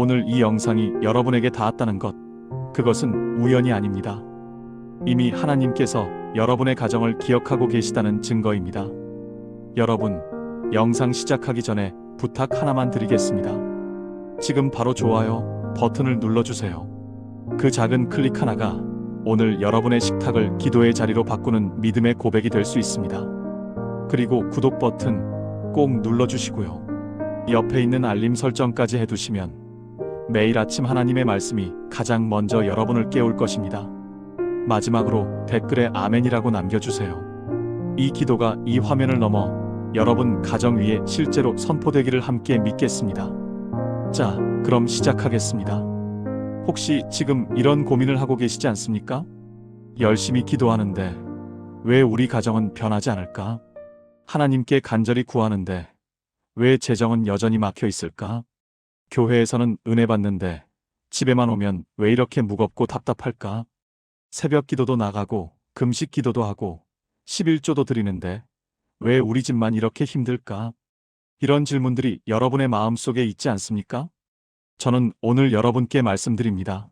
오늘 이 영상이 여러분에게 닿았다는 것, 그것은 우연이 아닙니다. 이미 하나님께서 여러분의 가정을 기억하고 계시다는 증거입니다. 여러분, 영상 시작하기 전에 부탁 하나만 드리겠습니다. 지금 바로 좋아요 버튼을 눌러주세요. 그 작은 클릭 하나가 오늘 여러분의 식탁을 기도의 자리로 바꾸는 믿음의 고백이 될 수 있습니다. 그리고 구독 버튼 꼭 눌러주시고요. 옆에 있는 알림 설정까지 해두시면 매일 아침 하나님의 말씀이 가장 먼저 여러분을 깨울 것입니다. 마지막으로 댓글에 아멘이라고 남겨주세요. 이 기도가 이 화면을 넘어 여러분 가정 위에 실제로 선포되기를 함께 믿겠습니다. 자, 그럼 시작하겠습니다. 혹시 지금 이런 고민을 하고 계시지 않습니까? 열심히 기도하는데 왜 우리 가정은 변하지 않을까? 하나님께 간절히 구하는데 왜 재정은 여전히 막혀 있을까? 교회에서는 은혜 받는데 집에만 오면 왜 이렇게 무겁고 답답할까? 새벽 기도도 나가고 금식 기도도 하고 11조도 드리는데 왜 우리 집만 이렇게 힘들까? 이런 질문들이 여러분의 마음속에 있지 않습니까? 저는 오늘 여러분께 말씀드립니다.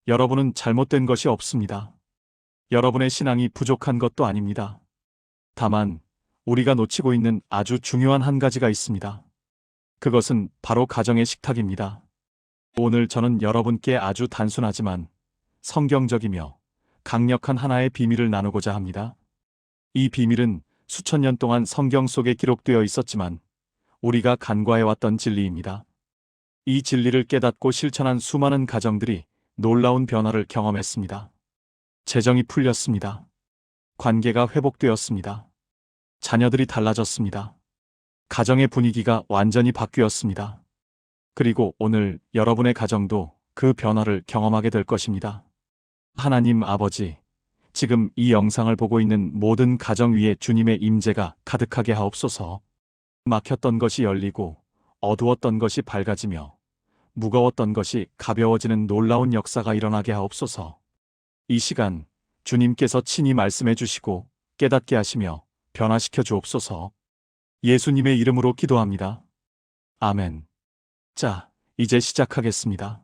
여러분은 잘못된 것이 없습니다. 여러분의 신앙이 부족한 것도 아닙니다. 다만 우리가 놓치고 있는 아주 중요한 한 가지가 있습니다. 그것은 바로 가정의 식탁입니다. 오늘 저는 여러분께 아주 단순하지만 성경적이며 강력한 하나의 비밀을 나누고자 합니다. 이 비밀은 수천 년 동안 성경 속에 기록되어 있었지만 우리가 간과해왔던 진리입니다. 이 진리를 깨닫고 실천한 수많은 가정들이 놀라운 변화를 경험했습니다. 재정이 풀렸습니다. 관계가 회복되었습니다. 자녀들이 달라졌습니다. 가정의 분위기가 완전히 바뀌었습니다. 그리고 오늘 여러분의 가정도 그 변화를 경험하게 될 것입니다. 하나님 아버지, 지금 이 영상을 보고 있는 모든 가정 위에 주님의 임재가 가득하게 하옵소서. 막혔던 것이 열리고 어두웠던 것이 밝아지며 무거웠던 것이 가벼워지는 놀라운 역사가 일어나게 하옵소서. 이 시간 주님께서 친히 말씀해 주시고 깨닫게 하시며 변화시켜 주옵소서. 예수님의 이름으로 기도합니다. 아멘. 자, 이제 시작하겠습니다.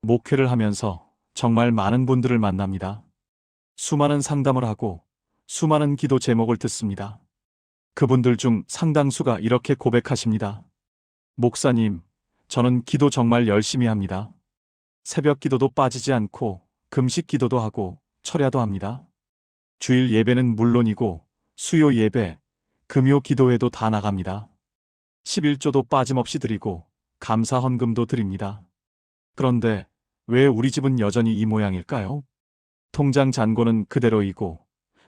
목회를 하면서 정말 많은 분들을 만납니다. 수많은 상담을 하고 수많은 기도 제목을 듣습니다. 그분들 중 상당수가 이렇게 고백하십니다. 목사님, 저는 기도 정말 열심히 합니다. 새벽 기도도 빠지지 않고 금식 기도도 하고 철야도 합니다. 주일 예배는 물론이고 수요 예배, 금요 기도회도 다 나갑니다. 11조도 빠짐없이 드리고 감사 헌금도 드립니다. 그런데 왜 우리 집은 여전히 이 모양일까요? 통장 잔고는 그대로이고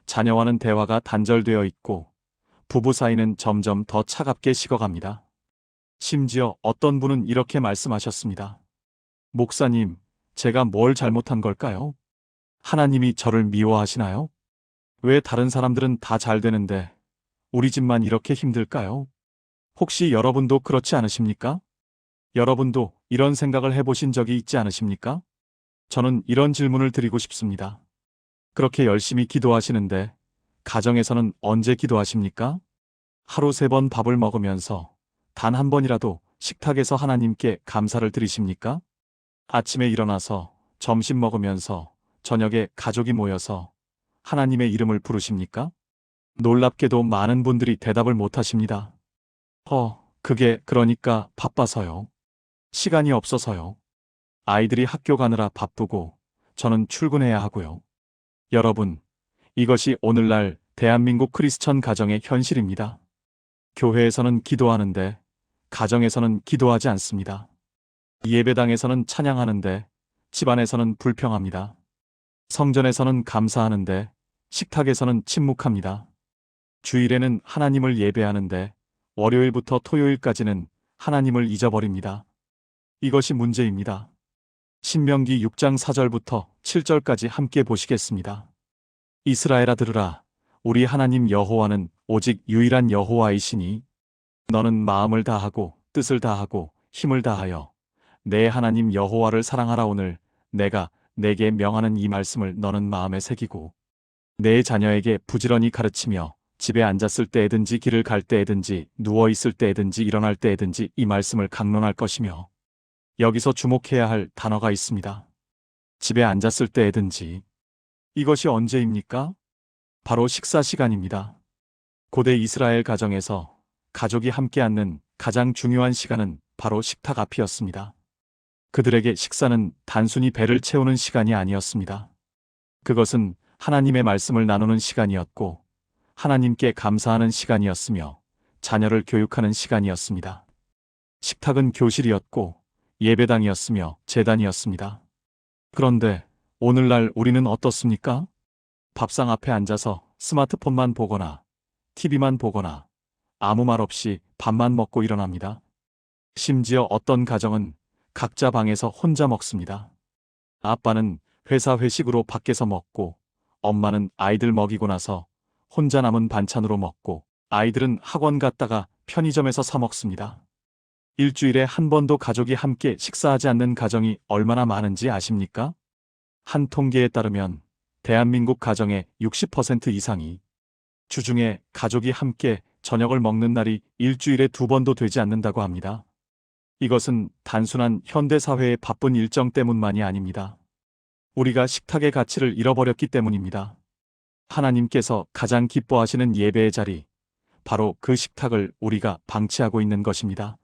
자녀와는 대화가 단절되어 있고 부부 사이는 점점 더 차갑게 식어갑니다. 심지어 어떤 분은 이렇게 말씀하셨습니다. 목사님, 제가 뭘 잘못한 걸까요? 하나님이 저를 미워하시나요? 왜 다른 사람들은 다 잘 되는데 우리 집만 이렇게 힘들까요? 혹시 여러분도 그렇지 않으십니까? 여러분도 이런 생각을 해보신 적이 있지 않으십니까? 저는 이런 질문을 드리고 싶습니다. 그렇게 열심히 기도하시는데 가정에서는 언제 기도하십니까? 하루 3번 밥을 먹으면서 단 한 번이라도 식탁에서 하나님께 감사를 드리십니까? 아침에 일어나서 점심 먹으면서 저녁에 가족이 모여서 하나님의 이름을 부르십니까? 놀랍게도 많은 분들이 대답을 못하십니다. 그게 그러니까 바빠서요. 시간이 없어서요. 아이들이 학교 가느라 바쁘고 저는 출근해야 하고요. 여러분, 이것이 오늘날 대한민국 크리스천 가정의 현실입니다. 교회에서는 기도하는데 가정에서는 기도하지 않습니다. 예배당에서는 찬양하는데 집안에서는 불평합니다. 성전에서는 감사하는데 식탁에서는 침묵합니다. 주일에는 하나님을 예배하는데 월요일부터 토요일까지는 하나님을 잊어버립니다. 이것이 문제입니다. 신명기 6장 4절부터 7절까지 함께 보시겠습니다. 이스라엘아 들으라. 우리 하나님 여호와는 오직 유일한 여호와이시니 너는 마음을 다하고 뜻을 다하고 힘을 다하여 내 하나님 여호와를 사랑하라. 오늘 내가 내게 명하는 이 말씀을 너는 마음에 새기고 내 자녀에게 부지런히 가르치며 집에 앉았을 때에든지 길을 갈 때에든지 누워 있을 때에든지 일어날 때에든지 이 말씀을 강론할 것이며 여기서 주목해야 할 단어가 있습니다. 집에 앉았을 때에든지. 이것이 언제입니까? 바로 식사 시간입니다. 고대 이스라엘 가정에서 가족이 함께 앉는 가장 중요한 시간은 바로 식탁 앞이었습니다. 그들에게 식사는 단순히 배를 채우는 시간이 아니었습니다. 그것은 하나님의 말씀을 나누는 시간이었고, 하나님께 감사하는 시간이었으며, 자녀를 교육하는 시간이었습니다. 식탁은 교실이었고, 예배당이었으며, 제단이었습니다. 그런데 오늘날 우리는 어떻습니까? 밥상 앞에 앉아서 스마트폰만 보거나, TV만 보거나, 아무 말 없이 밥만 먹고 일어납니다. 심지어 어떤 가정은 각자 방에서 혼자 먹습니다. 아빠는 회사 회식으로 밖에서 먹고, 엄마는 아이들 먹이고 나서 혼자 남은 반찬으로 먹고, 아이들은 학원 갔다가 편의점에서 사 먹습니다. 일주일에 한 번도 가족이 함께 식사하지 않는 가정이 얼마나 많은지 아십니까? 한 통계에 따르면 대한민국 가정의 60% 이상이 주중에 가족이 함께 저녁을 먹는 날이 일주일에 2번도 되지 않는다고 합니다. 이것은 단순한 현대사회의 바쁜 일정 때문만이 아닙니다. 우리가 식탁의 가치를 잃어버렸기 때문입니다. 하나님께서 가장 기뻐하시는 예배의 자리, 바로 그 식탁을 우리가 방치하고 있는 것입니다.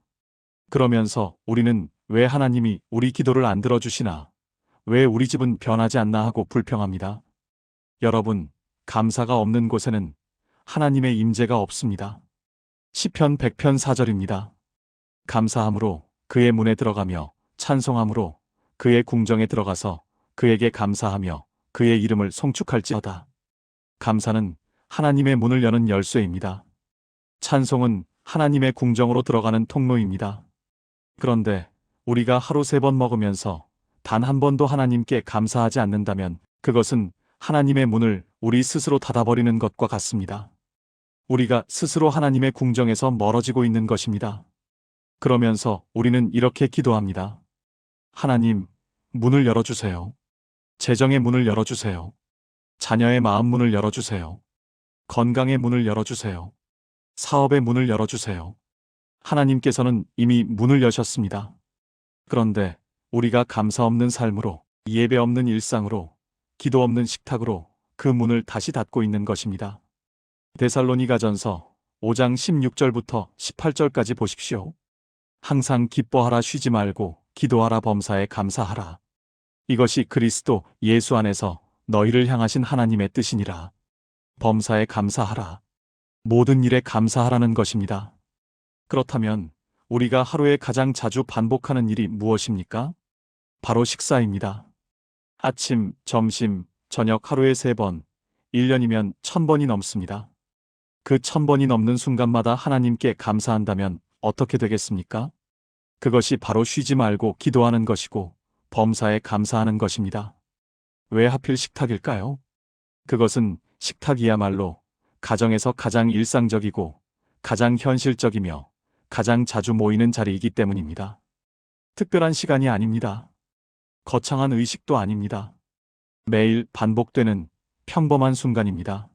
그러면서 우리는 왜 하나님이 우리 기도를 안 들어주시나, 왜 우리 집은 변하지 않나 하고 불평합니다. 여러분, 감사가 없는 곳에는 하나님의 임재가 없습니다. 시편 100편 4절입니다. 감사함으로 그의 문에 들어가며 찬송함으로 그의 궁정에 들어가서 그에게 감사하며 그의 이름을 송축할지어다. 감사는 하나님의 문을 여는 열쇠입니다. 찬송은 하나님의 궁정으로 들어가는 통로입니다. 그런데 우리가 하루 3번 먹으면서 단 한 번도 하나님께 감사하지 않는다면 그것은 하나님의 문을 우리 스스로 닫아버리는 것과 같습니다. 우리가 스스로 하나님의 궁정에서 멀어지고 있는 것입니다. 그러면서 우리는 이렇게 기도합니다. 하나님, 문을 열어주세요. 재정의 문을 열어주세요. 자녀의 마음 문을 열어주세요. 건강의 문을 열어주세요. 사업의 문을 열어주세요. 하나님께서는 이미 문을 여셨습니다. 그런데 우리가 감사 없는 삶으로, 예배 없는 일상으로, 기도 없는 식탁으로 그 문을 다시 닫고 있는 것입니다. 데살로니가전서 5장 16절부터 18절까지 보십시오. 항상 기뻐하라, 쉬지 말고 기도하라, 범사에 감사하라. 이것이 그리스도 예수 안에서 너희를 향하신 하나님의 뜻이니라. 범사에 감사하라. 모든 일에 감사하라는 것입니다. 그렇다면 우리가 하루에 가장 자주 반복하는 일이 무엇입니까? 바로 식사입니다. 아침, 점심, 저녁 하루에 3번, 1년이면 1000번이 넘습니다. 그 1000번이 넘는 순간마다 하나님께 감사한다면 어떻게 되겠습니까? 그것이 바로 쉬지 말고 기도하는 것이고 범사에 감사하는 것입니다. 왜 하필 식탁일까요? 그것은 식탁이야말로 가정에서 가장 일상적이고 가장 현실적이며 가장 자주 모이는 자리이기 때문입니다. 특별한 시간이 아닙니다. 거창한 의식도 아닙니다. 매일 반복되는 평범한 순간입니다.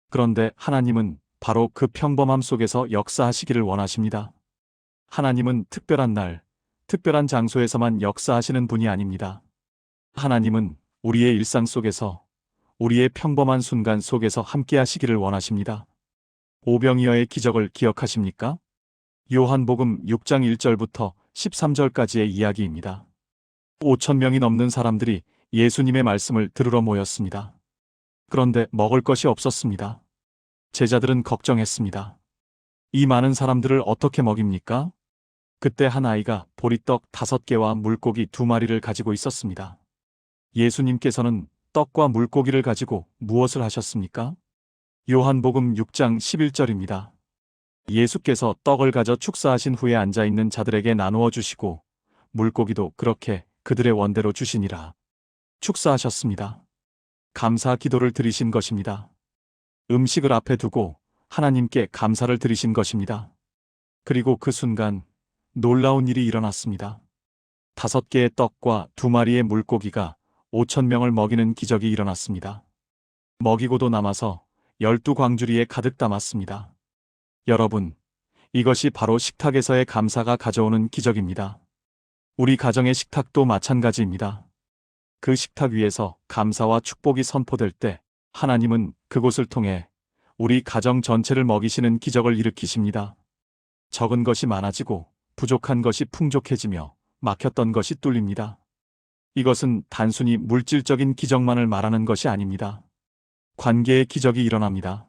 그런데 하나님은 바로 그 평범함 속에서 역사하시기를 원하십니다. 하나님은 특별한 날, 특별한 장소에서만 역사하시는 분이 아닙니다. 하나님은 우리의 일상 속에서, 우리의 평범한 순간 속에서 함께 하시기를 원하십니다. 오병이어의 기적을 기억하십니까? 요한복음 6장 1절부터 13절까지의 이야기입니다. 5,000명이 넘는 사람들이 예수님의 말씀을 들으러 모였습니다. 그런데 먹을 것이 없었습니다. 제자들은 걱정했습니다. 이 많은 사람들을 어떻게 먹입니까? 그때 한 아이가 보리떡 5개와 물고기 2마리를 가지고 있었습니다. 예수님께서는 떡과 물고기를 가지고 무엇을 하셨습니까? 요한복음 6장 11절입니다. 예수께서 떡을 가져 축사하신 후에 앉아있는 자들에게 나누어 주시고 물고기도 그렇게 그들의 원대로 주시니라. 축사하셨습니다. 감사 기도를 드리신 것입니다. 음식을 앞에 두고 하나님께 감사를 드리신 것입니다. 그리고 그 순간 놀라운 일이 일어났습니다. 5개의 떡과 2마리의 물고기가 5,000명을 먹이는 기적이 일어났습니다. 먹이고도 남아서 12광주리에 가득 담았습니다. 여러분, 이것이 바로 식탁에서의 감사가 가져오는 기적입니다. 우리 가정의 식탁도 마찬가지입니다. 그 식탁 위에서 감사와 축복이 선포될 때 하나님은 그곳을 통해 우리 가정 전체를 먹이시는 기적을 일으키십니다. 적은 것이 많아지고 부족한 것이 풍족해지며 막혔던 것이 뚫립니다. 이것은 단순히 물질적인 기적만을 말하는 것이 아닙니다. 관계의 기적이 일어납니다.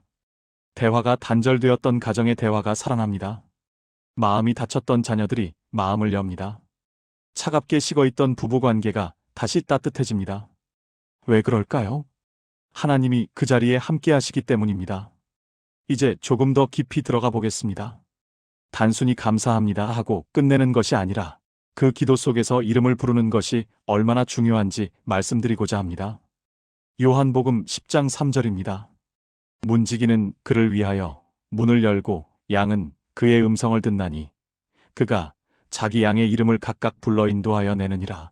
대화가 단절되었던 가정의 대화가 살아납니다. 마음이 다쳤던 자녀들이 마음을 엽니다. 차갑게 식어있던 부부관계가 다시 따뜻해집니다. 왜 그럴까요? 하나님이 그 자리에 함께 하시기 때문입니다. 이제 조금 더 깊이 들어가 보겠습니다. 단순히 감사합니다 하고 끝내는 것이 아니라 그 기도 속에서 이름을 부르는 것이 얼마나 중요한지 말씀드리고자 합니다. 요한복음 10장 3절입니다. 문지기는 그를 위하여 문을 열고 양은 그의 음성을 듣나니 그가 자기 양의 이름을 각각 불러 인도하여 내느니라.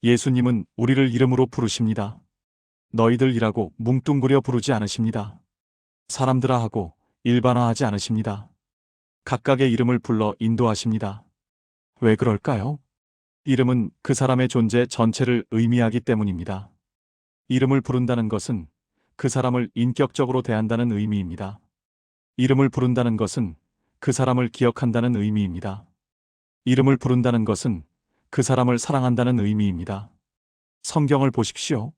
예수님은 우리를 이름으로 부르십니다. 너희들이라고 뭉뚱그려 부르지 않으십니다. 사람들아 하고 일반화하지 않으십니다. 각각의 이름을 불러 인도하십니다. 왜 그럴까요? 이름은 그 사람의 존재 전체를 의미하기 때문입니다. 이름을 부른다는 것은 그 사람을 인격적으로 대한다는 의미입니다. 이름을 부른다는 것은 그 사람을 기억한다는 의미입니다. 이름을 부른다는 것은 그 사람을 사랑한다는 의미입니다. 성경을 보십시오.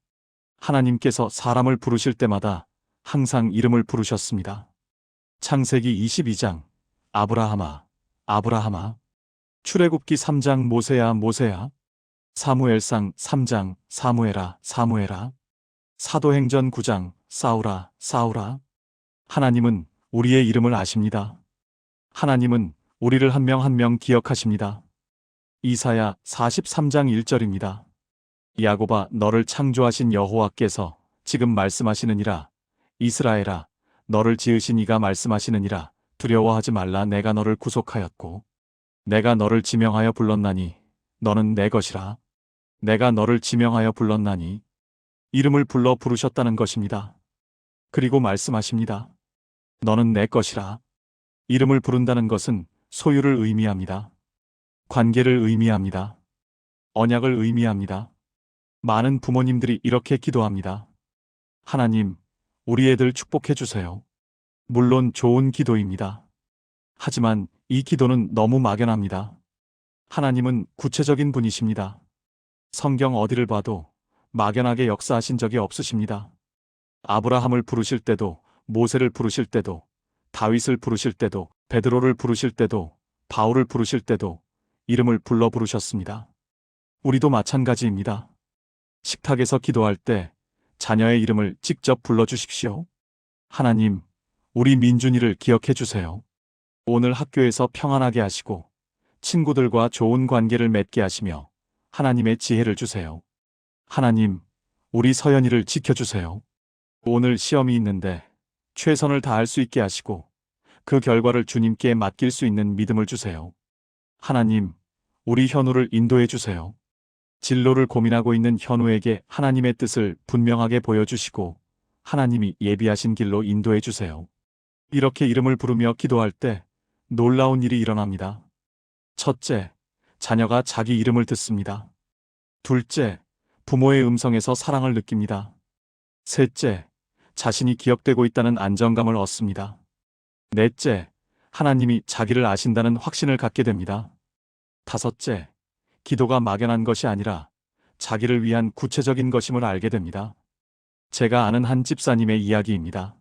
하나님께서 사람을 부르실 때마다 항상 이름을 부르셨습니다. 창세기 22장 아브라함아, 아브라함아. 출애굽기 3장 모세야, 모세야. 사무엘상 3장 사무엘아, 사무엘아. 사도행전 9장 사울아, 사울아. 하나님은 우리의 이름을 아십니다. 하나님은 우리를 한 명 한 명 기억하십니다. 이사야 43장 1절입니다. 야곱아, 너를 창조하신 여호와께서 지금 말씀하시느니라. 이스라엘아, 너를 지으신 이가 말씀하시느니라. 두려워하지 말라. 내가 너를 구속하였고 내가 너를 지명하여 불렀나니 너는 내 것이라. 내가 너를 지명하여 불렀나니 이름을 불러 부르셨다는 것입니다. 그리고 말씀하십니다. 너는 내 것이라. 이름을 부른다는 것은 소유를 의미합니다. 관계를 의미합니다. 언약을 의미합니다. 많은 부모님들이 이렇게 기도합니다. 하나님, 우리 애들 축복해 주세요. 물론 좋은 기도입니다. 하지만 이 기도는 너무 막연합니다. 하나님은 구체적인 분이십니다. 성경 어디를 봐도 막연하게 역사하신 적이 없으십니다. 아브라함을 부르실 때도, 모세를 부르실 때도, 다윗을 부르실 때도, 베드로를 부르실 때도, 바울을 부르실 때도 이름을 불러 부르셨습니다. 우리도 마찬가지입니다. 식탁에서 기도할 때 자녀의 이름을 직접 불러주십시오. 하나님, 우리 민준이를 기억해 주세요. 오늘 학교에서 평안하게 하시고 친구들과 좋은 관계를 맺게 하시며 하나님의 지혜를 주세요. 하나님, 우리 서연이를 지켜주세요. 오늘 시험이 있는데 최선을 다할 수 있게 하시고 그 결과를 주님께 맡길 수 있는 믿음을 주세요. 하나님, 우리 현우를 인도해 주세요. 진로를 고민하고 있는 현우에게 하나님의 뜻을 분명하게 보여주시고 하나님이 예비하신 길로 인도해 주세요. 이렇게 이름을 부르며 기도할 때 놀라운 일이 일어납니다. 첫째, 자녀가 자기 이름을 듣습니다. 둘째, 부모의 음성에서 사랑을 느낍니다. 셋째, 자신이 기억되고 있다는 안정감을 얻습니다. 넷째, 하나님이 자기를 아신다는 확신을 갖게 됩니다. 다섯째, 기도가 막연한 것이 아니라 자기를 위한 구체적인 것임을 알게 됩니다. 제가 아는 한 집사님의 이야기입니다.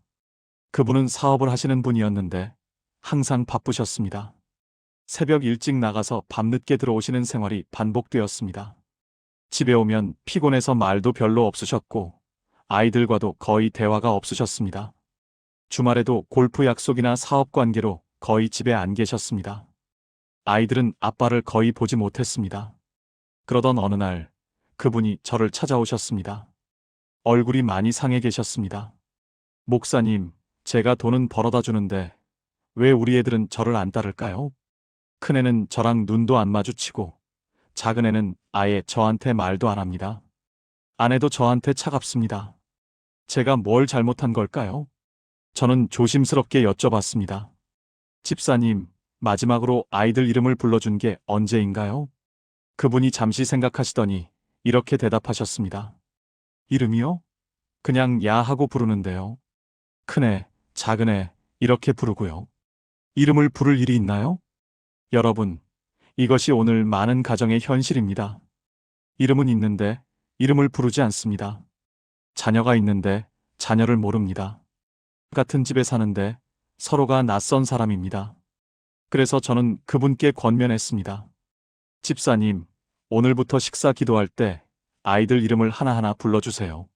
그분은 사업을 하시는 분이었는데 항상 바쁘셨습니다. 새벽 일찍 나가서 밤늦게 들어오시는 생활이 반복되었습니다. 집에 오면 피곤해서 말도 별로 없으셨고 아이들과도 거의 대화가 없으셨습니다. 주말에도 골프 약속이나 사업 관계로 거의 집에 안 계셨습니다. 아이들은 아빠를 거의 보지 못했습니다. 그러던 어느 날 그분이 저를 찾아오셨습니다. 얼굴이 많이 상해 계셨습니다. 목사님, 제가 돈은 벌어다 주는데 왜 우리 애들은 저를 안 따를까요? 큰애는 저랑 눈도 안 마주치고 작은애는 아예 저한테 말도 안 합니다. 아내도 저한테 차갑습니다. 제가 뭘 잘못한 걸까요? 저는 조심스럽게 여쭤봤습니다. 집사님, 마지막으로 아이들 이름을 불러준 게 언제인가요? 그분이 잠시 생각하시더니 이렇게 대답하셨습니다. 이름이요? 그냥 야 하고 부르는데요. 큰애, 작은애 이렇게 부르고요. 이름을 부를 일이 있나요? 여러분, 이것이 오늘 많은 가정의 현실입니다. 이름은 있는데 이름을 부르지 않습니다. 자녀가 있는데 자녀를 모릅니다. 같은 집에 사는데 서로가 낯선 사람입니다. 그래서 저는 그분께 권면했습니다. 집사님, 오늘부터 식사 기도할 때 아이들 이름을 하나하나 불러주세요.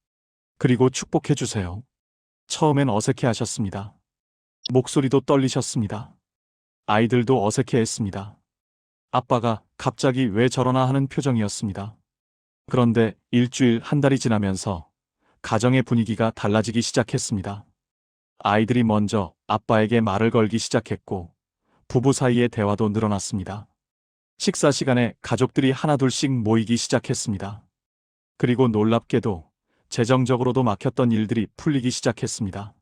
그리고 축복해주세요. 처음엔 어색해 하셨습니다. 목소리도 떨리셨습니다. 아이들도 어색해 했습니다. 아빠가 갑자기 왜 저러나 하는 표정이었습니다. 그런데 일주일 한 달이 지나면서 가정의 분위기가 달라지기 시작했습니다. 아이들이 먼저 아빠에게 말을 걸기 시작했고 부부 사이의 대화도 늘어났습니다. 식사 시간에 가족들이 하나둘씩 모이기 시작했습니다. 그리고 놀랍게도 재정적으로도 막혔던 일들이 풀리기 시작했습니다.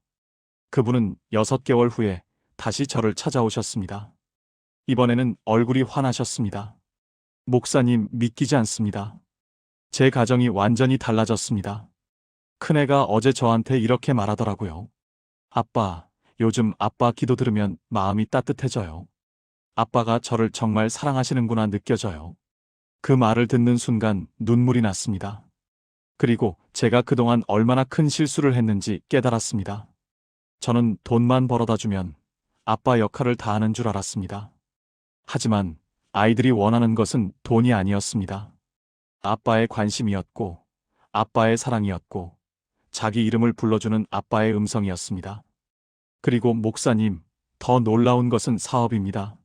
그분은 6개월 후에 다시 저를 찾아오셨습니다. 이번에는 얼굴이 환하셨습니다. 목사님, 믿기지 않습니다. 제 가정이 완전히 달라졌습니다. 큰애가 어제 저한테 이렇게 말하더라고요. 아빠, 요즘 아빠 기도 들으면 마음이 따뜻해져요. 아빠가 저를 정말 사랑하시는구나 느껴져요. 그 말을 듣는 순간 눈물이 났습니다. 그리고 제가 그동안 얼마나 큰 실수를 했는지 깨달았습니다. 저는 돈만 벌어다 주면 아빠 역할을 다하는 줄 알았습니다. 하지만 아이들이 원하는 것은 돈이 아니었습니다. 아빠의 관심이었고, 아빠의 사랑이었고, 자기 이름을 불러주는 아빠의 음성이었습니다. 그리고 목사님, 더 놀라운 것은 사업입니다.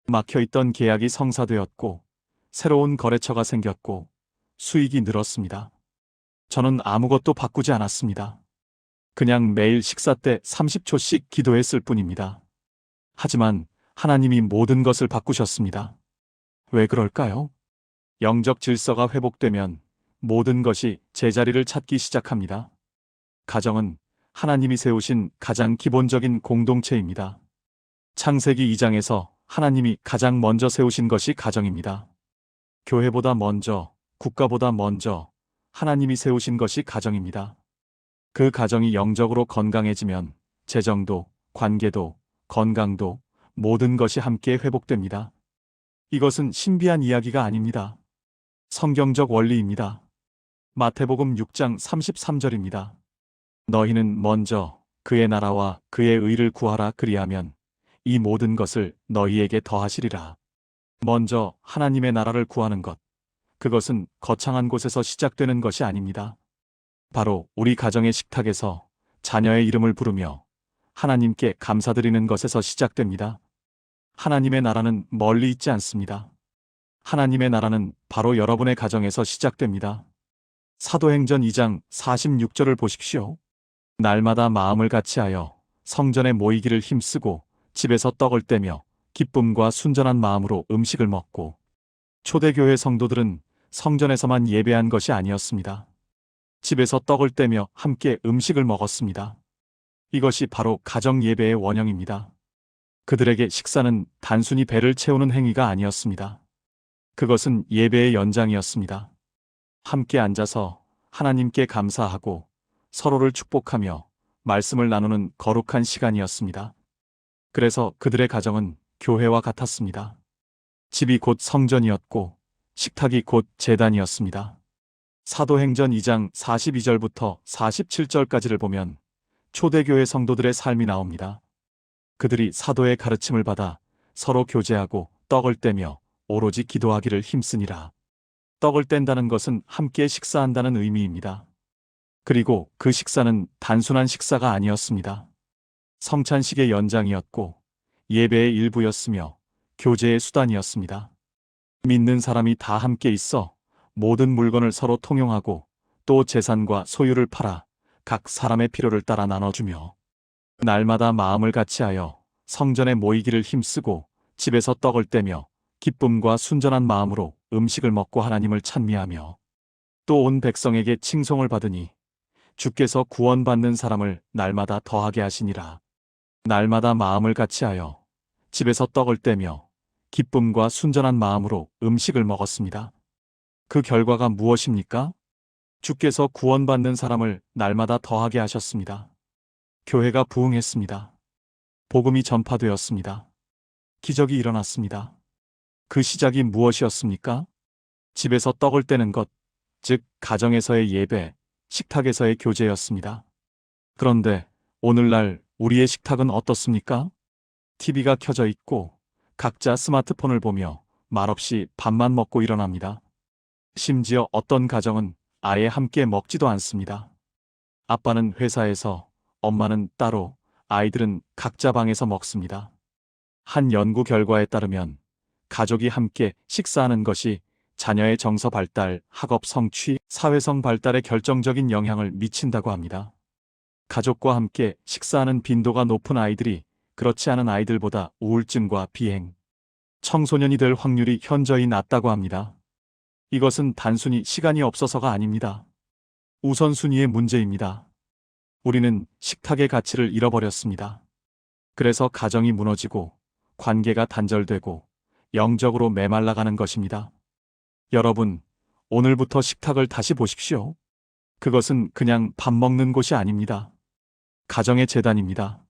막혀있던 계약이 성사되었고, 새로운 거래처가 생겼고, 수익이 늘었습니다. 저는 아무것도 바꾸지 않았습니다. 그냥 매일 식사 때 30초씩 기도했을 뿐입니다. 하지만 하나님이 모든 것을 바꾸셨습니다. 왜 그럴까요? 영적 질서가 회복되면 모든 것이 제자리를 찾기 시작합니다. 가정은 하나님이 세우신 가장 기본적인 공동체입니다. 창세기 2장에서 하나님이 가장 먼저 세우신 것이 가정입니다. 교회보다 먼저, 국가보다 먼저 하나님이 세우신 것이 가정입니다. 그 가정이 영적으로 건강해지면 재정도, 관계도, 건강도 모든 것이 함께 회복됩니다. 이것은 신비한 이야기가 아닙니다. 성경적 원리입니다. 마태복음 6장 33절입니다. 너희는 먼저 그의 나라와 그의 의를 구하라 그리하면 이 모든 것을 너희에게 더하시리라. 먼저 하나님의 나라를 구하는 것, 그것은 거창한 곳에서 시작되는 것이 아닙니다. 바로 우리 가정의 식탁에서 자녀의 이름을 부르며 하나님께 감사드리는 것에서 시작됩니다. 하나님의 나라는 멀리 있지 않습니다. 하나님의 나라는 바로 여러분의 가정에서 시작됩니다. 사도행전 2장 46절을 보십시오. 날마다 마음을 같이하여 성전에 모이기를 힘쓰고 집에서 떡을 떼며 기쁨과 순전한 마음으로 음식을 먹고. 초대교회 성도들은 성전에서만 예배한 것이 아니었습니다. 집에서 떡을 떼며 함께 음식을 먹었습니다. 이것이 바로 가정 예배의 원형입니다. 그들에게 식사는 단순히 배를 채우는 행위가 아니었습니다. 그것은 예배의 연장이었습니다. 함께 앉아서 하나님께 감사하고 서로를 축복하며 말씀을 나누는 거룩한 시간이었습니다. 그래서 그들의 가정은 교회와 같았습니다. 집이 곧 성전이었고 식탁이 곧 제단이었습니다. 사도행전 2장 42절부터 47절까지를 보면 초대교회 성도들의 삶이 나옵니다. 그들이 사도의 가르침을 받아 서로 교제하고 떡을 떼며 오로지 기도하기를 힘쓰니라. 떡을 뗀다는 것은 함께 식사한다는 의미입니다. 그리고 그 식사는 단순한 식사가 아니었습니다. 성찬식의 연장이었고 예배의 일부였으며 교제의 수단이었습니다. 믿는 사람이 다 함께 있어 모든 물건을 서로 통용하고 또 재산과 소유를 팔아 각 사람의 필요를 따라 나눠주며 날마다 마음을 같이하여 성전에 모이기를 힘쓰고 집에서 떡을 떼며 기쁨과 순전한 마음으로 음식을 먹고 하나님을 찬미하며 또 온 백성에게 칭송을 받으니 주께서 구원받는 사람을 날마다 더하게 하시니라. 날마다 마음을 같이하여 집에서 떡을 떼며 기쁨과 순전한 마음으로 음식을 먹었습니다. 그 결과가 무엇입니까? 주께서 구원받는 사람을 날마다 더하게 하셨습니다. 교회가 부흥했습니다. 복음이 전파되었습니다. 기적이 일어났습니다. 그 시작이 무엇이었습니까? 집에서 떡을 떼는 것, 즉 가정에서의 예배, 식탁에서의 교제였습니다. 그런데 오늘날 우리의 식탁은 어떻습니까? TV가 켜져 있고 각자 스마트폰을 보며 말없이 밥만 먹고 일어납니다. 심지어 어떤 가정은 아예 함께 먹지도 않습니다. 아빠는 회사에서, 엄마는 따로, 아이들은 각자 방에서 먹습니다. 한 연구 결과에 따르면 가족이 함께 식사하는 것이 자녀의 정서 발달, 학업 성취, 사회성 발달에 결정적인 영향을 미친다고 합니다. 가족과 함께 식사하는 빈도가 높은 아이들이 그렇지 않은 아이들보다 우울증과 비행, 청소년이 될 확률이 현저히 낮다고 합니다. 이것은 단순히 시간이 없어서가 아닙니다. 우선순위의 문제입니다. 우리는 식탁의 가치를 잃어버렸습니다. 그래서 가정이 무너지고 관계가 단절되고 영적으로 메말라가는 것입니다. 여러분, 오늘부터 식탁을 다시 보십시오. 그것은 그냥 밥 먹는 곳이 아닙니다. 가정의 제단입니다.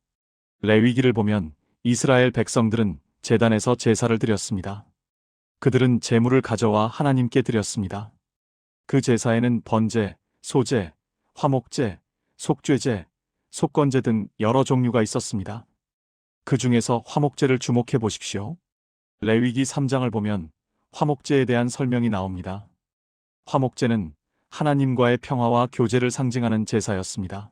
레위기를 보면 이스라엘 백성들은 제단에서 제사를 드렸습니다. 그들은 제물을 가져와 하나님께 드렸습니다. 그 제사에는 번제, 소제, 화목제, 속죄제, 속건제 등 여러 종류가 있었습니다. 그 중에서 화목제를 주목해 보십시오. 레위기 3장을 보면 화목제에 대한 설명이 나옵니다. 화목제는 하나님과의 평화와 교제를 상징하는 제사였습니다.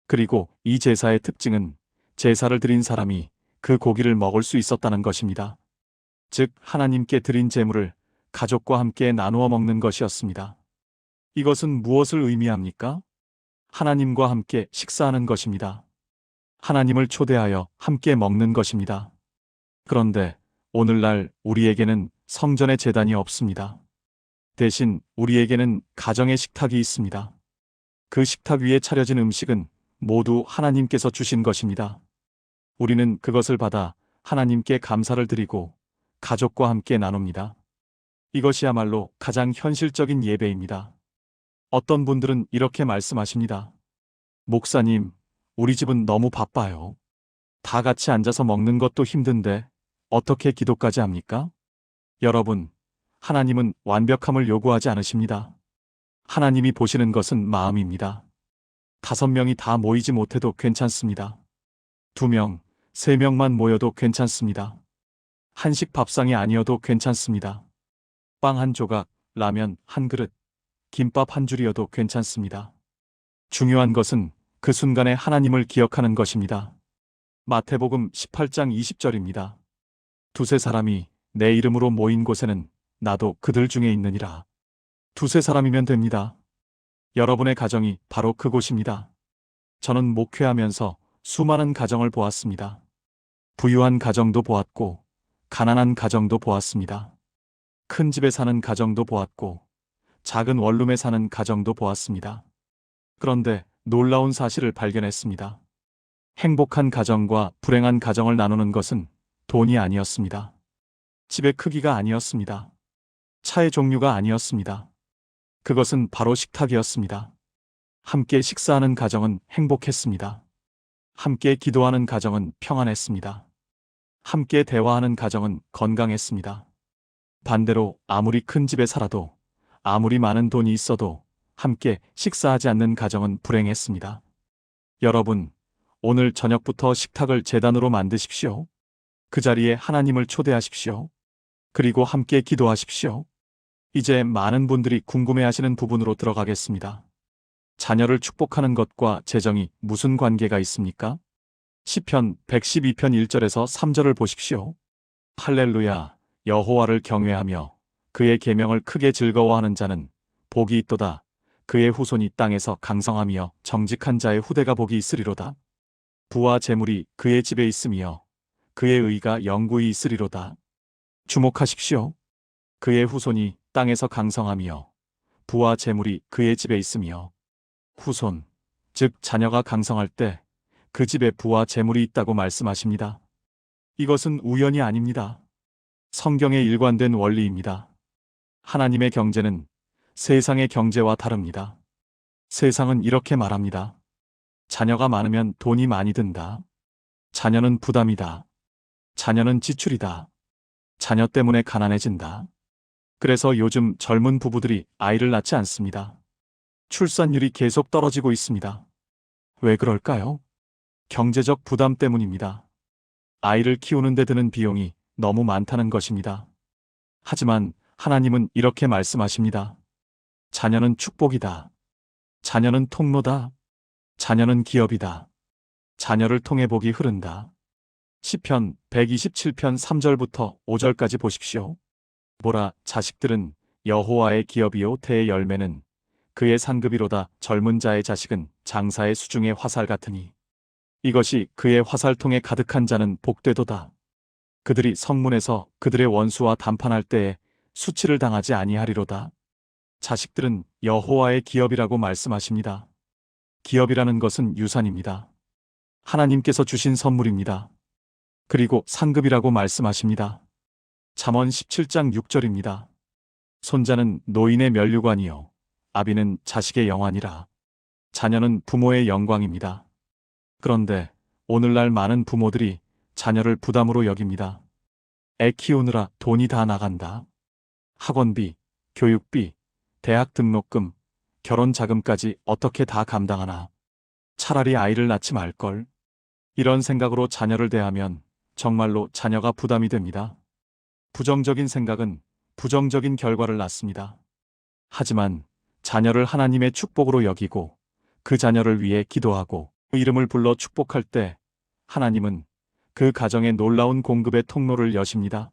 그리고 이 제사의 특징은 제사를 드린 사람이 그 고기를 먹을 수 있었다는 것입니다. 즉, 하나님께 드린 제물을 가족과 함께 나누어 먹는 것이었습니다. 이것은 무엇을 의미합니까? 하나님과 함께 식사하는 것입니다. 하나님을 초대하여 함께 먹는 것입니다. 그런데 오늘날 우리에게는 성전의 제단이 없습니다. 대신 우리에게는 가정의 식탁이 있습니다. 그 식탁 위에 차려진 음식은 모두 하나님께서 주신 것입니다. 우리는 그것을 받아 하나님께 감사를 드리고 가족과 함께 나눕니다. 이것이야말로 가장 현실적인 예배입니다. 어떤 분들은 이렇게 말씀하십니다. 목사님, 우리 집은 너무 바빠요. 다 같이 앉아서 먹는 것도 힘든데 어떻게 기도까지 합니까? 여러분, 하나님은 완벽함을 요구하지 않으십니다. 하나님이 보시는 것은 마음입니다. 5명이 다 모이지 못해도 괜찮습니다. 2명, 3명만 모여도 괜찮습니다. 한식 밥상이 아니어도 괜찮습니다. 빵 한 조각, 라면 한 그릇, 김밥 한 줄이어도 괜찮습니다. 중요한 것은 그 순간에 하나님을 기억하는 것입니다. 마태복음 18장 20절입니다. 두세 사람이 내 이름으로 모인 곳에는 나도 그들 중에 있느니라. 두세 사람이면 됩니다. 여러분의 가정이 바로 그곳입니다. 저는 목회하면서 수많은 가정을 보았습니다. 부유한 가정도 보았고, 가난한 가정도 보았습니다. 큰 집에 사는 가정도 보았고, 작은 원룸에 사는 가정도 보았습니다. 그런데 놀라운 사실을 발견했습니다. 행복한 가정과 불행한 가정을 나누는 것은 돈이 아니었습니다. 집의 크기가 아니었습니다. 차의 종류가 아니었습니다. 그것은 바로 식탁이었습니다. 함께 식사하는 가정은 행복했습니다. 함께 기도하는 가정은 평안했습니다. 함께 대화하는 가정은 건강했습니다. 반대로 아무리 큰 집에 살아도, 아무리 많은 돈이 있어도 함께 식사하지 않는 가정은 불행했습니다. 여러분, 오늘 저녁부터 식탁을 제단으로 만드십시오. 그 자리에 하나님을 초대하십시오. 그리고 함께 기도하십시오. 이제 많은 분들이 궁금해하시는 부분으로 들어가겠습니다. 자녀를 축복하는 것과 재정이 무슨 관계가 있습니까? 시편 112편 1절에서 3절을 보십시오. 할렐루야, 여호와를 경외하며 그의 계명을 크게 즐거워하는 자는 복이 있도다. 그의 후손이 땅에서 강성하며 정직한 자의 후대가 복이 있으리로다. 부와 재물이 그의 집에 있으며 그의 의가 영구히 있으리로다. 주목하십시오. 그의 후손이 땅에서 강성하며 부와 재물이 그의 집에 있으며, 후손, 즉 자녀가 강성할 때 그 집에 부와 재물이 있다고 말씀하십니다. 이것은 우연이 아닙니다. 성경의 일관된 원리입니다. 하나님의 경제는 세상의 경제와 다릅니다. 세상은 이렇게 말합니다. 자녀가 많으면 돈이 많이 든다. 자녀는 부담이다. 자녀는 지출이다. 자녀 때문에 가난해진다. 그래서 요즘 젊은 부부들이 아이를 낳지 않습니다. 출산율이 계속 떨어지고 있습니다. 왜 그럴까요? 경제적 부담 때문입니다. 아이를 키우는 데 드는 비용이 너무 많다는 것입니다. 하지만 하나님은 이렇게 말씀하십니다. 자녀는 축복이다. 자녀는 통로다. 자녀는 기업이다. 자녀를 통해 복이 흐른다. 시편 127편 3절부터 5절까지 보십시오. 보라, 자식들은 여호와의 기업이요 태의 열매는 그의 상급이로다. 젊은 자의 자식은 장사의 수중의 화살 같으니 이것이 그의 화살통에 가득한 자는 복되도다. 그들이 성문에서 그들의 원수와 담판할 때에 수치를 당하지 아니하리로다. 자식들은 여호와의 기업이라고 말씀하십니다. 기업이라는 것은 유산입니다. 하나님께서 주신 선물입니다. 그리고 상급이라고 말씀하십니다. 잠언 17장 6절입니다. 손자는 노인의 면류관이요 아비는 자식의 영환이라. 자녀는 부모의 영광입니다. 그런데 오늘날 많은 부모들이 자녀를 부담으로 여깁니다. 애 키우느라 돈이 다 나간다. 학원비, 교육비, 대학 등록금, 결혼 자금까지 어떻게 다 감당하나. 차라리 아이를 낳지 말걸. 이런 생각으로 자녀를 대하면 정말로 자녀가 부담이 됩니다. 부정적인 생각은 부정적인 결과를 낳습니다. 하지만 자녀를 하나님의 축복으로 여기고 그 자녀를 위해 기도하고 이름을 불러 축복할 때 하나님은 그 가정에 놀라운 공급의 통로를 여십니다.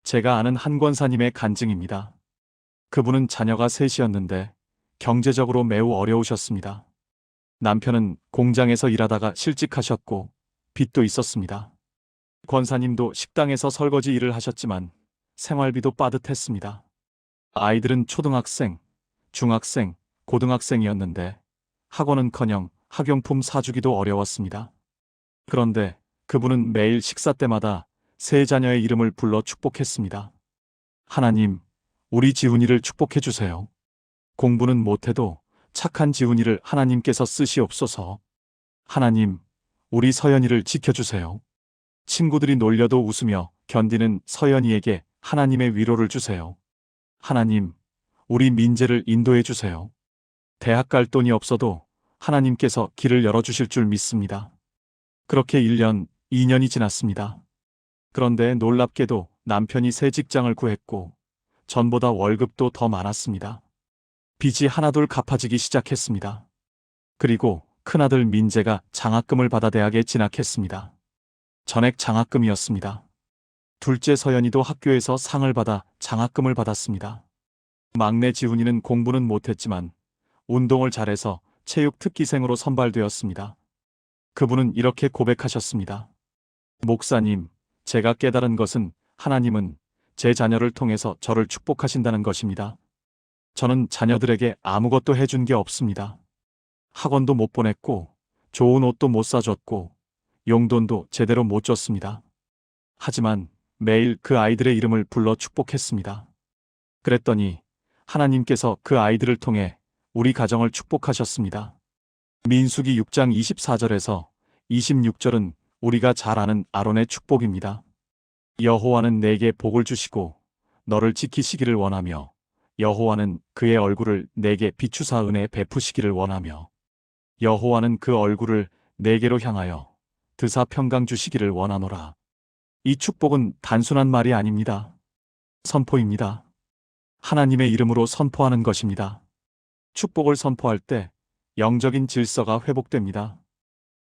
제가 아는 한 권사님의 간증입니다. 그분은 자녀가 셋이었는데 경제적으로 매우 어려우셨습니다. 남편은 공장에서 일하다가 실직하셨고 빚도 있었습니다. 권사님도 식당에서 설거지 일을 하셨지만 생활비도 빠듯했습니다. 아이들은 초등학생, 중학생, 고등학생이었는데 학원은커녕 학용품 사주기도 어려웠습니다. 그런데 그분은 매일 식사 때마다 세 자녀의 이름을 불러 축복했습니다. 하나님, 우리 지훈이를 축복해 주세요. 공부는 못해도 착한 지훈이를 하나님께서 쓰시옵소서. 하나님, 우리 서연이를 지켜주세요. 친구들이 놀려도 웃으며 견디는 서연이에게 하나님의 위로를 주세요. 하나님, 우리 민재를 인도해 주세요. 대학 갈 돈이 없어도 하나님께서 길을 열어주실 줄 믿습니다. 그렇게 1년, 2년이 지났습니다. 그런데 놀랍게도 남편이 새 직장을 구했고 전보다 월급도 더 많았습니다. 빚이 하나둘 갚아지기 시작했습니다. 그리고 큰아들 민재가 장학금을 받아 대학에 진학했습니다. 전액 장학금이었습니다. 둘째 서연이도 학교에서 상을 받아 장학금을 받았습니다. 막내 지훈이는 공부는 못했지만 운동을 잘해서 체육 특기생으로 선발되었습니다. 그분은 이렇게 고백하셨습니다. 목사님, 제가 깨달은 것은 하나님은 제 자녀를 통해서 저를 축복하신다는 것입니다. 저는 자녀들에게 아무것도 해준 게 없습니다. 학원도 못 보냈고 좋은 옷도 못 사줬고 용돈도 제대로 못 줬습니다. 하지만 매일 그 아이들의 이름을 불러 축복했습니다. 그랬더니 하나님께서 그 아이들을 통해 우리 가정을 축복하셨습니다. 민수기 6장 24절에서 26절은 우리가 잘 아는 아론의 축복입니다. 여호와는 내게 복을 주시고 너를 지키시기를 원하며 여호와는 그의 얼굴을 내게 비추사 은혜 베푸시기를 원하며 여호와는 그 얼굴을 내게로 향하여 드사 평강 주시기를 원하노라. 이 축복은 단순한 말이 아닙니다. 선포입니다. 하나님의 이름으로 선포하는 것입니다. 축복을 선포할 때 영적인 질서가 회복됩니다.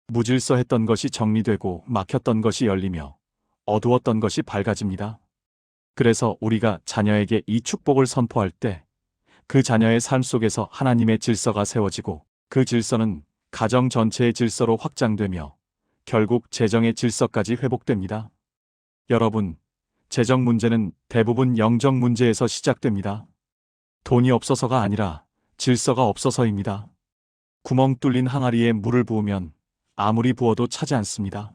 무질서했던 것이 정리되고 막혔던 것이 열리며 어두웠던 것이 밝아집니다. 그래서 우리가 자녀에게 이 축복을 선포할 때 그 자녀의 삶 속에서 하나님의 질서가 세워지고 그 질서는 가정 전체의 질서로 확장되며 결국 재정의 질서까지 회복됩니다. 여러분, 재정 문제는 대부분 영적 문제에서 시작됩니다. 돈이 없어서가 아니라 질서가 없어서입니다. 구멍 뚫린 항아리에 물을 부으면 아무리 부어도 차지 않습니다.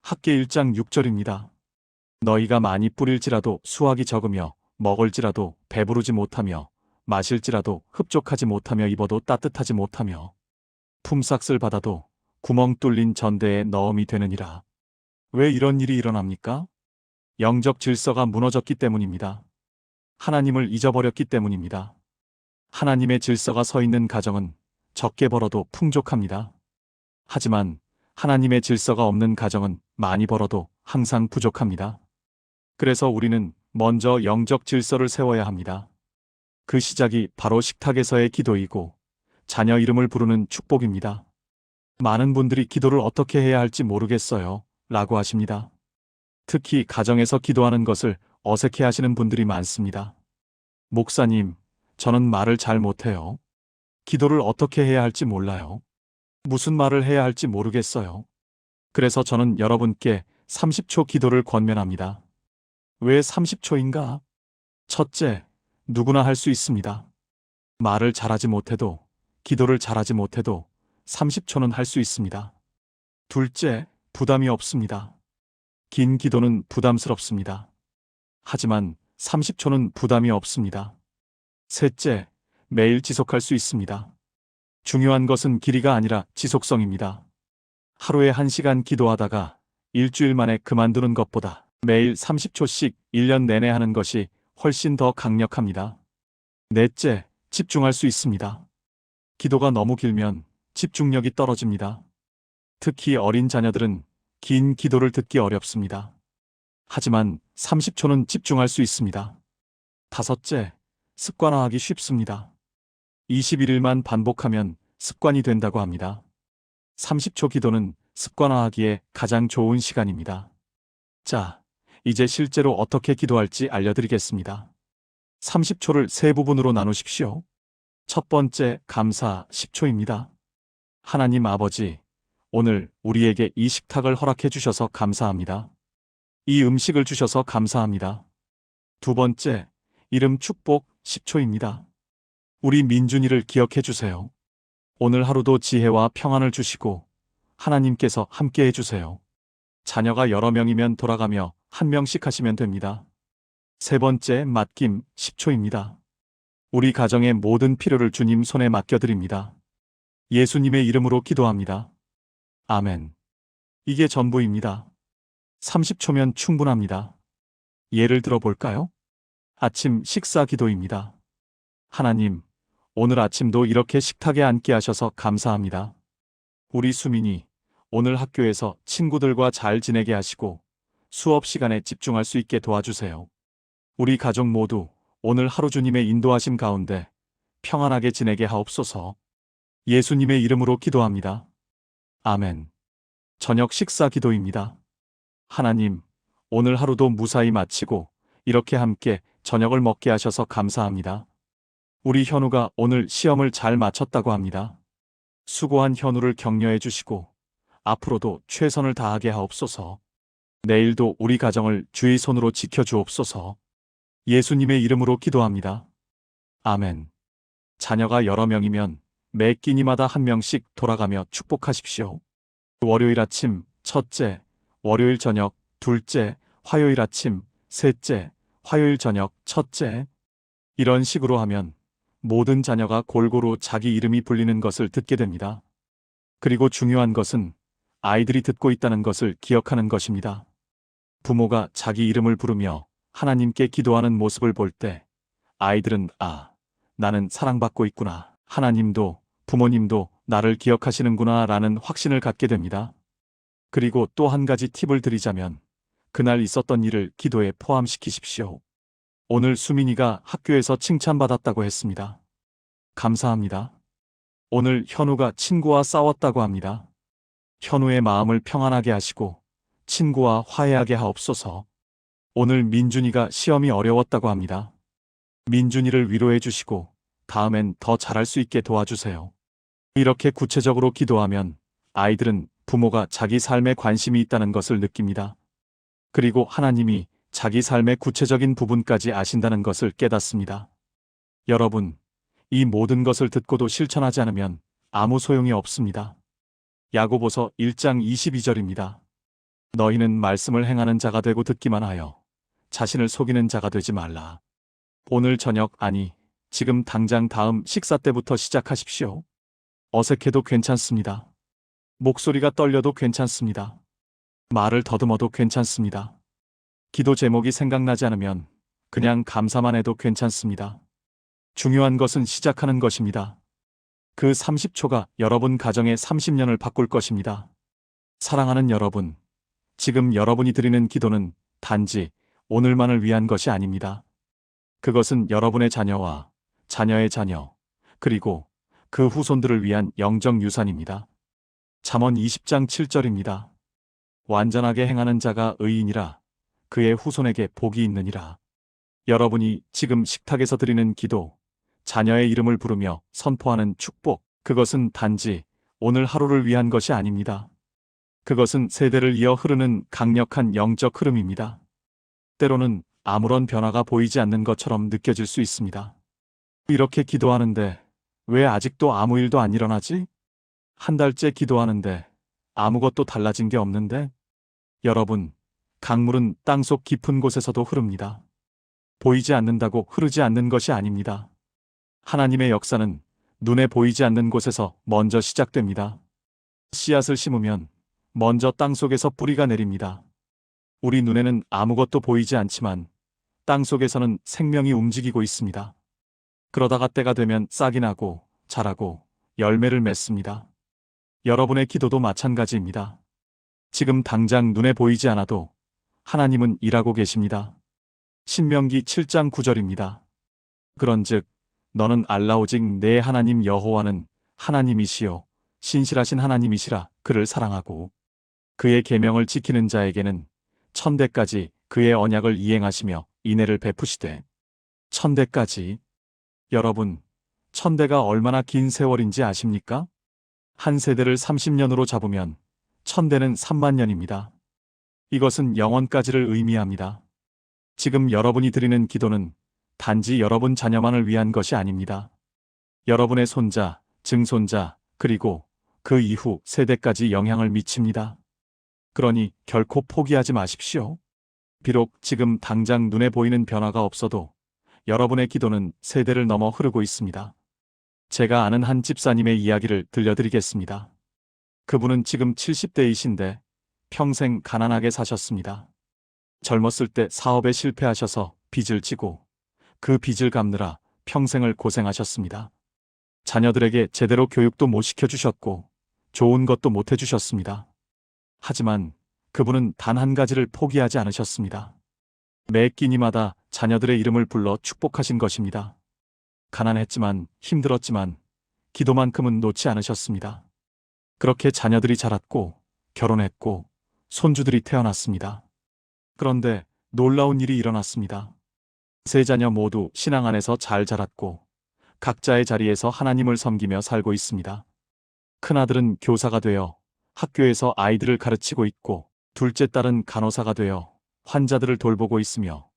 학계 1장 6절입니다. 너희가 많이 뿌릴지라도 수확이 적으며 먹을지라도 배부르지 못하며 마실지라도 흡족하지 못하며 입어도 따뜻하지 못하며 품삯을 받아도 구멍 뚫린 전대에 넣음이 되느니라. 왜 이런 일이 일어납니까? 영적 질서가 무너졌기 때문입니다. 하나님을 잊어버렸기 때문입니다. 하나님의 질서가 서 있는 가정은 적게 벌어도 풍족합니다. 하지만 하나님의 질서가 없는 가정은 많이 벌어도 항상 부족합니다. 그래서 우리는 먼저 영적 질서를 세워야 합니다. 그 시작이 바로 식탁에서의 기도이고 자녀 이름을 부르는 축복입니다. 많은 분들이 기도를 어떻게 해야 할지 모르겠어요 라고 하십니다. 특히 가정에서 기도하는 것을 어색해 하시는 분들이 많습니다. 목사님, 저는 말을 잘 못해요. 기도를 어떻게 해야 할지 몰라요. 무슨 말을 해야 할지 모르겠어요. 그래서 저는 여러분께 30초 기도를 권면합니다. 왜 30초인가? 첫째, 누구나 할 수 있습니다. 말을 잘하지 못해도, 기도를 잘하지 못해도 30초는 할 수 있습니다. 둘째, 부담이 없습니다. 긴 기도는 부담스럽습니다. 하지만 30초는 부담이 없습니다. 셋째, 매일 지속할 수 있습니다. 중요한 것은 길이가 아니라 지속성입니다. 하루에 1시간 기도하다가 일주일 만에 그만두는 것보다 매일 30초씩 1년 내내 하는 것이 훨씬 더 강력합니다. 넷째, 집중할 수 있습니다. 기도가 너무 길면 집중력이 떨어집니다. 특히 어린 자녀들은 긴 기도를 듣기 어렵습니다. 하지만 30초는 집중할 수 있습니다. 다섯째, 습관화하기 쉽습니다. 21일만 반복하면 습관이 된다고 합니다. 30초 기도는 습관화하기에 가장 좋은 시간입니다. 자, 이제 실제로 어떻게 기도할지 알려드리겠습니다. 30초를 세 부분으로 나누십시오. 첫 번째, 감사 10초입니다. 하나님 아버지, 오늘 우리에게 이 식탁을 허락해 주셔서 감사합니다. 이 음식을 주셔서 감사합니다. 두 번째, 이름 축복 10초입니다. 우리 민준이를 기억해 주세요. 오늘 하루도 지혜와 평안을 주시고 하나님께서 함께 해주세요. 자녀가 여러 명이면 돌아가며 한 명씩 하시면 됩니다. 세 번째, 맡김 10초입니다. 우리 가정의 모든 필요를 주님 손에 맡겨드립니다. 예수님의 이름으로 기도합니다. 아멘. 이게 전부입니다. 30초면 충분합니다. 예를 들어 볼까요? 아침 식사 기도입니다. 하나님, 오늘 아침도 이렇게 식탁에 앉게 하셔서 감사합니다. 우리 수민이 오늘 학교에서 친구들과 잘 지내게 하시고 수업 시간에 집중할 수 있게 도와주세요. 우리 가족 모두 오늘 하루 주님의 인도하심 가운데 평안하게 지내게 하옵소서. 예수님의 이름으로 기도합니다. 아멘. 저녁 식사 기도입니다. 하나님, 오늘 하루도 무사히 마치고 이렇게 함께 저녁을 먹게 하셔서 감사합니다. 우리 현우가 오늘 시험을 잘 마쳤다고 합니다. 수고한 현우를 격려해 주시고 앞으로도 최선을 다하게 하옵소서. 내일도 우리 가정을 주의 손으로 지켜주옵소서. 예수님의 이름으로 기도합니다. 아멘. 자녀가 여러 명이면 매 끼니마다 한 명씩 돌아가며 축복하십시오. 월요일 아침 첫째, 월요일 저녁 둘째, 화요일 아침 셋째, 화요일 저녁 첫째. 이런 식으로 하면 모든 자녀가 골고루 자기 이름이 불리는 것을 듣게 됩니다. 그리고 중요한 것은 아이들이 듣고 있다는 것을 기억하는 것입니다. 부모가 자기 이름을 부르며 하나님께 기도하는 모습을 볼 때 아이들은 나는 사랑받고 있구나. 하나님도 부모님도 나를 기억하시는구나 라는 확신을 갖게 됩니다. 그리고 또 한 가지 팁을 드리자면 그날 있었던 일을 기도에 포함시키십시오. 오늘 수민이가 학교에서 칭찬받았다고 했습니다. 감사합니다. 오늘 현우가 친구와 싸웠다고 합니다. 현우의 마음을 평안하게 하시고 친구와 화해하게 하옵소서. 오늘 민준이가 시험이 어려웠다고 합니다. 민준이를 위로해 주시고 다음엔 더 잘할 수 있게 도와주세요. 이렇게 구체적으로 기도하면 아이들은 부모가 자기 삶에 관심이 있다는 것을 느낍니다. 그리고 하나님이 자기 삶의 구체적인 부분까지 아신다는 것을 깨닫습니다. 여러분, 이 모든 것을 듣고도 실천하지 않으면 아무 소용이 없습니다. 야고보서 1장 22절입니다. 너희는 말씀을 행하는 자가 되고 듣기만 하여 자신을 속이는 자가 되지 말라. 오늘 저녁, 아니, 지금 당장 다음 식사 때부터 시작하십시오. 어색해도 괜찮습니다. 목소리가 떨려도 괜찮습니다. 말을 더듬어도 괜찮습니다. 기도 제목이 생각나지 않으면 그냥 감사만 해도 괜찮습니다. 중요한 것은 시작하는 것입니다. 그 30초가 여러분 가정의 30년을 바꿀 것입니다. 사랑하는 여러분, 지금 여러분이 드리는 기도는 단지 오늘만을 위한 것이 아닙니다. 그것은 여러분의 자녀와 자녀의 자녀, 그리고 그 후손들을 위한 영적 유산입니다. 잠언 20장 7절입니다. 완전하게 행하는 자가 의인이라 그의 후손에게 복이 있느니라. 여러분이 지금 식탁에서 드리는 기도, 자녀의 이름을 부르며 선포하는 축복, 그것은 단지 오늘 하루를 위한 것이 아닙니다. 그것은 세대를 이어 흐르는 강력한 영적 흐름입니다. 때로는 아무런 변화가 보이지 않는 것처럼 느껴질 수 있습니다. 이렇게 기도하는데 왜 아직도 아무 일도 안 일어나지? 한 달째 기도하는데 아무것도 달라진 게 없는데? 여러분, 강물은 땅속 깊은 곳에서도 흐릅니다. 보이지 않는다고 흐르지 않는 것이 아닙니다. 하나님의 역사는 눈에 보이지 않는 곳에서 먼저 시작됩니다. 씨앗을 심으면 먼저 땅속에서 뿌리가 내립니다. 우리 눈에는 아무것도 보이지 않지만 땅속에서는 생명이 움직이고 있습니다. 그러다가 때가 되면 싹이 나고 자라고 열매를 맺습니다. 여러분의 기도도 마찬가지입니다. 지금 당장 눈에 보이지 않아도 하나님은 일하고 계십니다. 신명기 7장 9절입니다. 그런즉 너는 알라 오직 내 하나님 여호와는 하나님이시요 신실하신 하나님이시라. 그를 사랑하고 그의 계명을 지키는 자에게는 천대까지 그의 언약을 이행하시며 인애를 베푸시되. 천대까지. 여러분, 천대가 얼마나 긴 세월인지 아십니까? 한 세대를 30년으로 잡으면 천대는 3만 년입니다. 이것은 영원까지를 의미합니다. 지금 여러분이 드리는 기도는 단지 여러분 자녀만을 위한 것이 아닙니다. 여러분의 손자, 증손자, 그리고 그 이후 세대까지 영향을 미칩니다. 그러니 결코 포기하지 마십시오. 비록 지금 당장 눈에 보이는 변화가 없어도 여러분의 기도는 세대를 넘어 흐르고 있습니다. 제가 아는 한 집사님의 이야기를 들려드리겠습니다. 그분은 지금 70대이신데 평생 가난하게 사셨습니다. 젊었을 때 사업에 실패하셔서 빚을 지고 그 빚을 갚느라 평생을 고생하셨습니다. 자녀들에게 제대로 교육도 못 시켜주셨고 좋은 것도 못 해주셨습니다. 하지만 그분은 단 한 가지를 포기하지 않으셨습니다. 매 끼니마다 자녀들의 이름을 불러 축복하신 것입니다. 가난했지만 힘들었지만 기도만큼은 놓지 않으셨습니다. 그렇게 자녀들이 자랐고 결혼했고 손주들이 태어났습니다. 그런데 놀라운 일이 일어났습니다. 세 자녀 모두 신앙 안에서 잘 자랐고 각자의 자리에서 하나님을 섬기며 살고 있습니다. 큰아들은 교사가 되어 학교에서 아이들을 가르치고 있고 둘째 딸은 간호사가 되어 환자들을 돌보고 있으며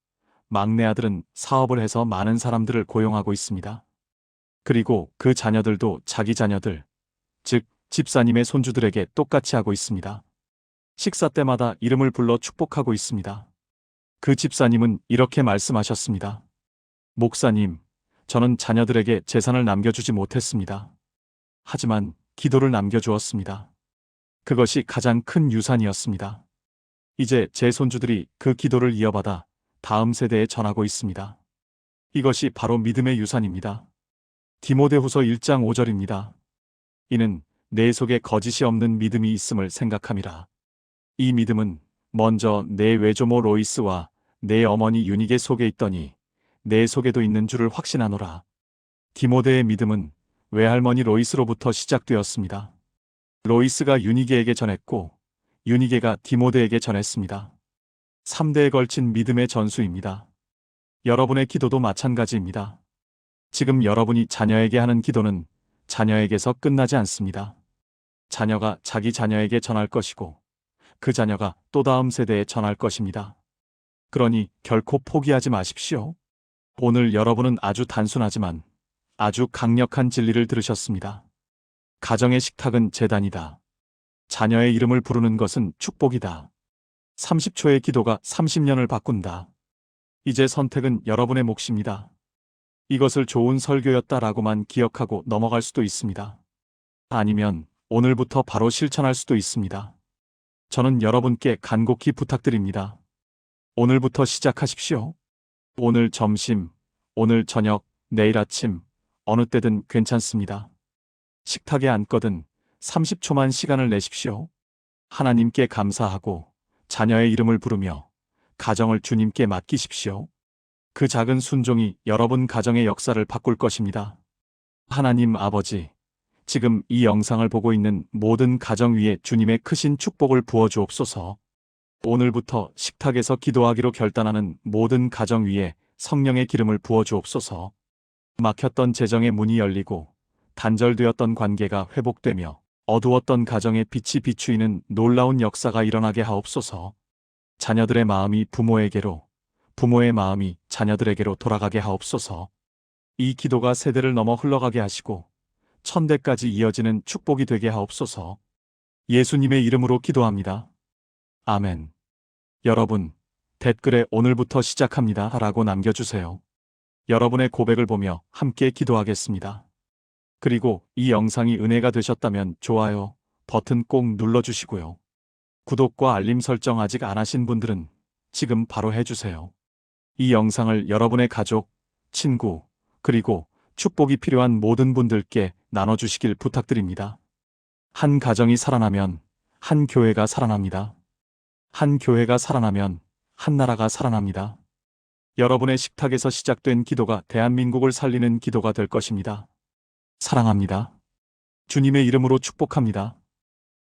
막내 아들은 사업을 해서 많은 사람들을 고용하고 있습니다. 그리고 그 자녀들도 자기 자녀들, 즉 집사님의 손주들에게 똑같이 하고 있습니다. 식사 때마다 이름을 불러 축복하고 있습니다. 그 집사님은 이렇게 말씀하셨습니다. 목사님, 저는 자녀들에게 재산을 남겨주지 못했습니다. 하지만 기도를 남겨주었습니다. 그것이 가장 큰 유산이었습니다. 이제 제 손주들이 그 기도를 이어받아 다음 세대에 전하고 있습니다. 이것이 바로 믿음의 유산입니다. 디모데후서 1장 5절입니다. 이는 내 속에 거짓이 없는 믿음이 있음을 생각함이라. 이 믿음은 먼저 내 외조모 로이스와 내 어머니 유니게 속에 있더니 내 속에도 있는 줄을 확신하노라. 디모데의 믿음은 외할머니 로이스로부터 시작되었습니다. 로이스가 유니게에게 전했고 유니게가 디모데에게 전했습니다. 3대에 걸친 믿음의 전수입니다. 여러분의 기도도 마찬가지입니다. 지금 여러분이 자녀에게 하는 기도는 자녀에게서 끝나지 않습니다. 자녀가 자기 자녀에게 전할 것이고 그 자녀가 또 다음 세대에 전할 것입니다. 그러니 결코 포기하지 마십시오. 오늘 여러분은 아주 단순하지만 아주 강력한 진리를 들으셨습니다. 가정의 식탁은 제단이다. 자녀의 이름을 부르는 것은 축복이다. 30초의 기도가 30년을 바꾼다. 이제 선택은 여러분의 몫입니다. 이것을 좋은 설교였다라고만 기억하고 넘어갈 수도 있습니다. 아니면 오늘부터 바로 실천할 수도 있습니다. 저는 여러분께 간곡히 부탁드립니다. 오늘부터 시작하십시오. 오늘 점심, 오늘 저녁, 내일 아침, 어느 때든 괜찮습니다. 식탁에 앉거든 30초만 시간을 내십시오. 하나님께 감사하고 자녀의 이름을 부르며 가정을 주님께 맡기십시오. 그 작은 순종이 여러분 가정의 역사를 바꿀 것입니다. 하나님 아버지, 지금 이 영상을 보고 있는 모든 가정 위에 주님의 크신 축복을 부어주옵소서. 오늘부터 식탁에서 기도하기로 결단하는 모든 가정 위에 성령의 기름을 부어주옵소서. 막혔던 재정의 문이 열리고 단절되었던 관계가 회복되며 어두웠던 가정의 빛이 비추이는 놀라운 역사가 일어나게 하옵소서. 자녀들의 마음이 부모에게로, 부모의 마음이 자녀들에게로 돌아가게 하옵소서. 이 기도가 세대를 넘어 흘러가게 하시고 천대까지 이어지는 축복이 되게 하옵소서. 예수님의 이름으로 기도합니다. 아멘. 여러분, 댓글에 오늘부터 시작합니다 라고 남겨주세요. 여러분의 고백을 보며 함께 기도하겠습니다. 그리고 이 영상이 은혜가 되셨다면 좋아요 버튼 꼭 눌러주시고요. 구독과 알림 설정 아직 안 하신 분들은 지금 바로 해주세요. 이 영상을 여러분의 가족, 친구, 그리고 축복이 필요한 모든 분들께 나눠주시길 부탁드립니다. 한 가정이 살아나면 한 교회가 살아납니다. 한 교회가 살아나면 한 나라가 살아납니다. 여러분의 식탁에서 시작된 기도가 대한민국을 살리는 기도가 될 것입니다. 사랑합니다. 주님의 이름으로 축복합니다.